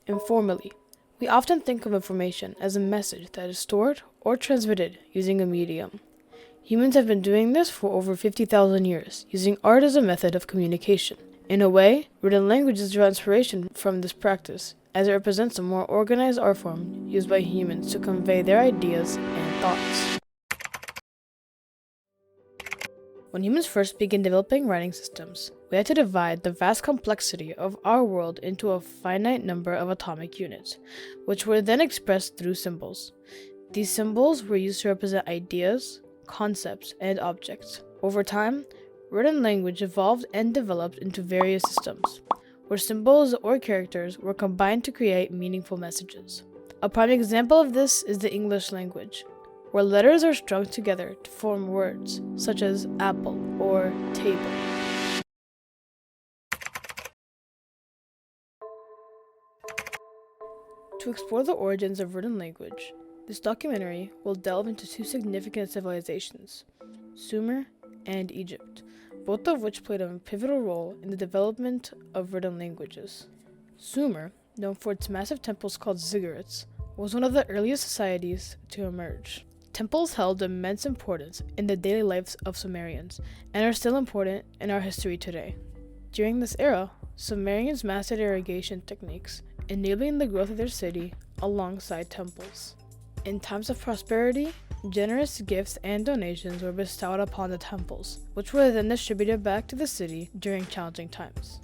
Informally, we often think of information as a message that is stored or transmitted using a medium. Humans have been doing this for over 50,000 years, using art as a method of communication. In a way, written languages draw inspiration from this practice, as it represents a more organized art form used by humans to convey their ideas and thoughts. When humans first began developing writing systems, we had to divide the vast complexity of our world into a finite number of atomic units, which were then expressed through symbols. These symbols were used to represent ideas, concepts, and objects. Over time, written language evolved and developed into various systems, where symbols or characters were combined to create meaningful messages. A prime example of this is the English language, where letters are strung together to form words, such as apple or table. To explore the origins of written language, this documentary will delve into two significant civilizations, Sumer and Egypt, both of which played a pivotal role in the development of written languages. Sumer, known for its massive temples called ziggurats, was one of the earliest societies to emerge. Temples held immense importance in the daily lives of Sumerians and are still important in our history today. During this era, Sumerians mastered irrigation techniques, enabling the growth of their city alongside temples. In times of prosperity, generous gifts and donations were bestowed upon the temples, which were then distributed back to the city during challenging times.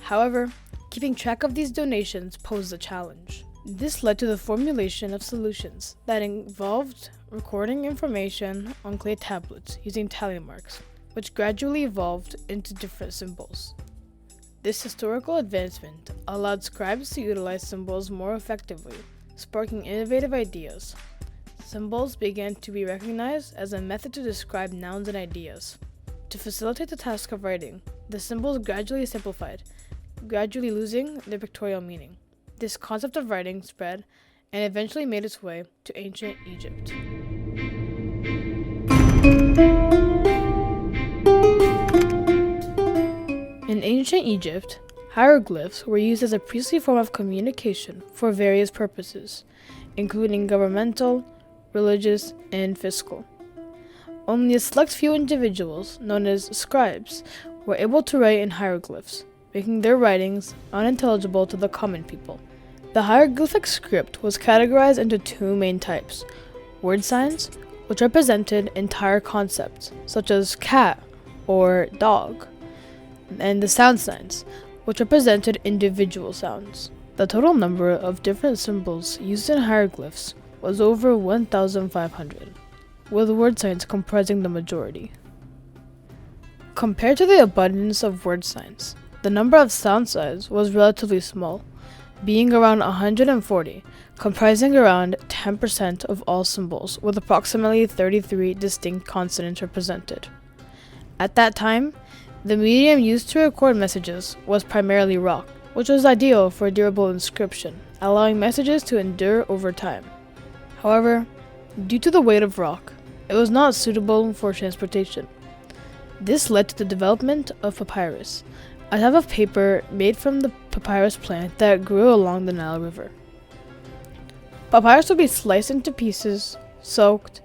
However, keeping track of these donations posed a challenge. This led to the formulation of solutions that involved recording information on clay tablets using tally marks, which gradually evolved into different symbols. This historical advancement allowed scribes to utilize symbols more effectively, sparking innovative ideas. Symbols began to be recognized as a method to describe nouns and ideas. To facilitate the task of writing, the symbols gradually simplified, gradually losing their pictorial meaning. This concept of writing spread and eventually made its way to ancient Egypt. In ancient Egypt, hieroglyphs were used as a priestly form of communication for various purposes, including governmental, religious, and fiscal. Only a select few individuals, known as scribes, were able to write in hieroglyphs, making their writings unintelligible to the common people. The hieroglyphic script was categorized into two main types: word signs, which represented entire concepts, such as cat or dog, and the sound signs, which represented individual sounds. The total number of different symbols used in hieroglyphs was over 1,500, with word signs comprising the majority. Compared to the abundance of word signs, the number of sound signs was relatively small, being around 140, comprising around 10% of all symbols, with approximately 33 distinct consonants represented. At that time, the medium used to record messages was primarily rock, which was ideal for durable inscription, allowing messages to endure over time. However, due to the weight of rock, it was not suitable for transportation. This led to the development of papyrus, a type of paper made from the papyrus plant that grew along the Nile River. Papyrus would be sliced into pieces, soaked,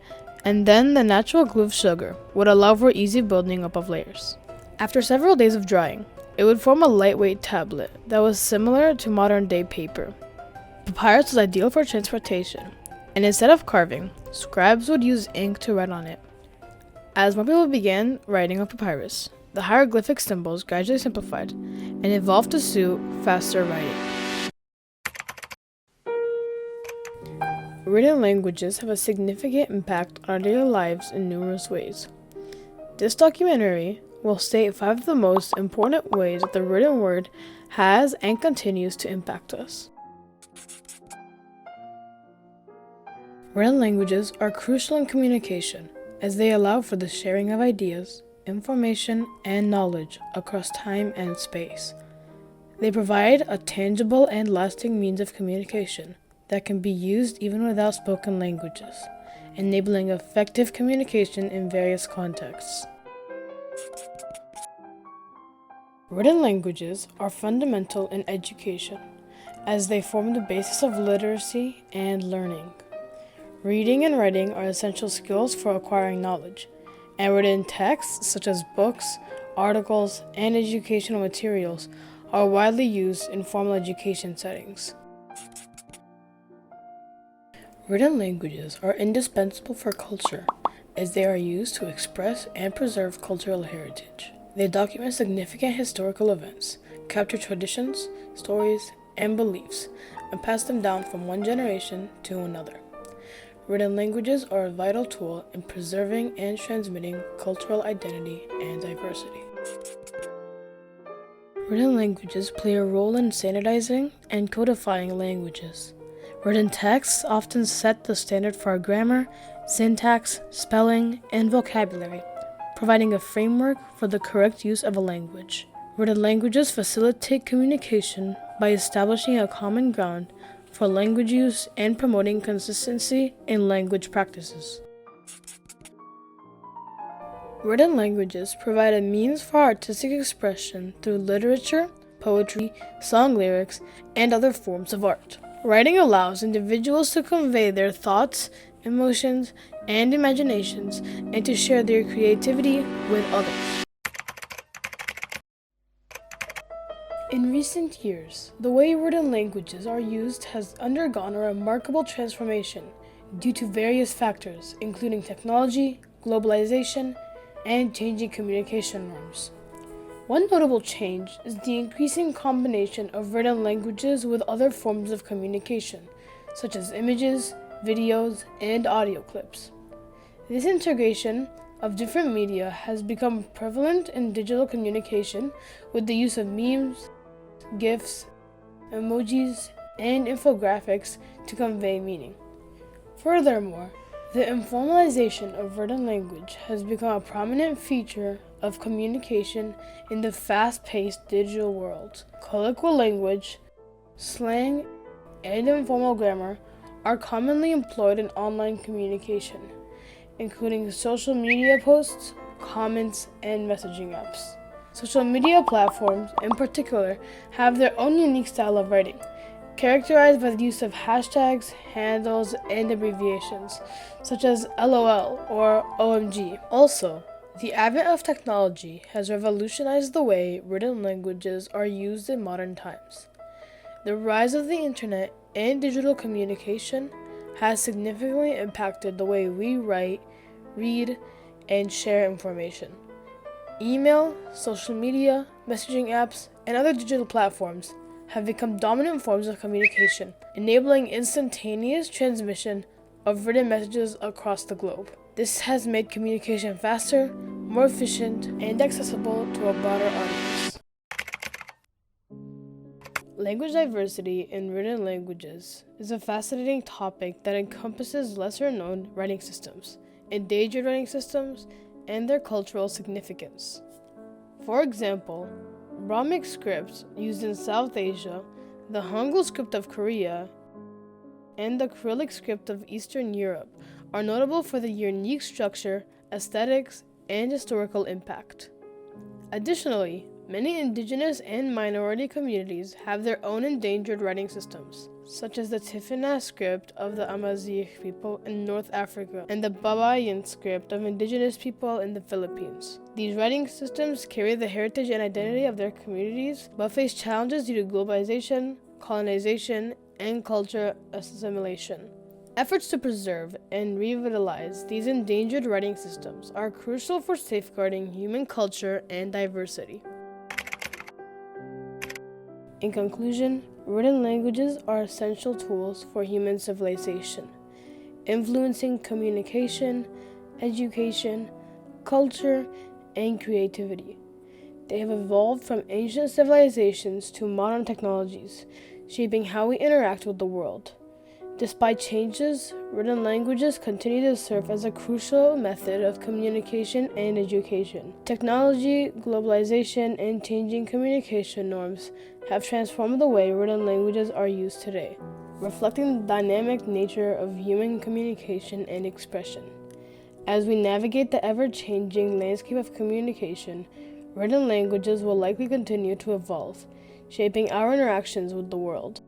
and then the natural glue of sugar would allow for easy building up of layers. After several days of drying, it would form a lightweight tablet that was similar to modern-day paper. Papyrus was ideal for transportation, and instead of carving, scribes would use ink to write on it. As more people began writing on papyrus, the hieroglyphic symbols gradually simplified and evolved to suit faster writing. Written languages have a significant impact on our daily lives in numerous ways. This documentary will state 5 of the most important ways that the written word has and continues to impact us. Written languages are crucial in communication, as they allow for the sharing of ideas, information, and knowledge across time and space. They provide a tangible and lasting means of communication that can be used even without spoken languages, enabling effective communication in various contexts. Written languages are fundamental in education, as they form the basis of literacy and learning. Reading and writing are essential skills for acquiring knowledge, and written texts such as books, articles, and educational materials are widely used in formal education settings. Written languages are indispensable for culture, as they are used to express and preserve cultural heritage. They document significant historical events, capture traditions, stories, and beliefs, and pass them down from one generation to another. Written languages are a vital tool in preserving and transmitting cultural identity and diversity. Written languages play a role in standardizing and codifying languages. Written texts often set the standard for grammar, syntax, spelling, and vocabulary, providing a framework for the correct use of a language. Written languages facilitate communication by establishing a common ground for language use and promoting consistency in language practices. Written languages provide a means for artistic expression through literature, poetry, song lyrics, and other forms of art. Writing allows individuals to convey their thoughts, emotions, and imaginations, and to share their creativity with others. In recent years, the way written languages are used has undergone a remarkable transformation due to various factors, including technology, globalization, and changing communication norms. One notable change is the increasing combination of written languages with other forms of communication, such as images, videos, and audio clips. This integration of different media has become prevalent in digital communication with the use of memes, GIFs, emojis, and infographics to convey meaning. Furthermore, the informalization of written language has become a prominent feature of communication in the fast-paced digital world. Colloquial language, slang, and informal grammar are commonly employed in online communication, including social media posts, comments, and messaging apps. Social media platforms, in particular, have their own unique style of writing, characterized by the use of hashtags, handles, and abbreviations, such as LOL or OMG. Also, the advent of technology has revolutionized the way written languages are used in modern times. The rise of the internet and digital communication has significantly impacted the way we write, read, and share information. Email, social media, messaging apps, and other digital platforms have become dominant forms of communication, enabling instantaneous transmission of written messages across the globe. This has made communication faster, more efficient, and accessible to a broader audience. Language diversity in written languages is a fascinating topic that encompasses lesser-known writing systems, endangered writing systems, and their cultural significance. For example, Brahmic scripts used in South Asia, the Hangul script of Korea, and the Cyrillic script of Eastern Europe are notable for their unique structure, aesthetics, and historical impact. Additionally, many indigenous and minority communities have their own endangered writing systems, such as the Tifinagh script of the Amazigh people in North Africa and the Babayan script of indigenous people in the Philippines. These writing systems carry the heritage and identity of their communities, but face challenges due to globalization, colonization, and culture assimilation. Efforts to preserve and revitalize these endangered writing systems are crucial for safeguarding human culture and diversity. In conclusion, written languages are essential tools for human civilization, influencing communication, education, culture, and creativity. They have evolved from ancient civilizations to modern technologies, shaping how we interact with the world. Despite changes, written languages continue to serve as a crucial method of communication and education. Technology, globalization, and changing communication norms have transformed the way written languages are used today, reflecting the dynamic nature of human communication and expression. As we navigate the ever-changing landscape of communication, written languages will likely continue to evolve, shaping our interactions with the world.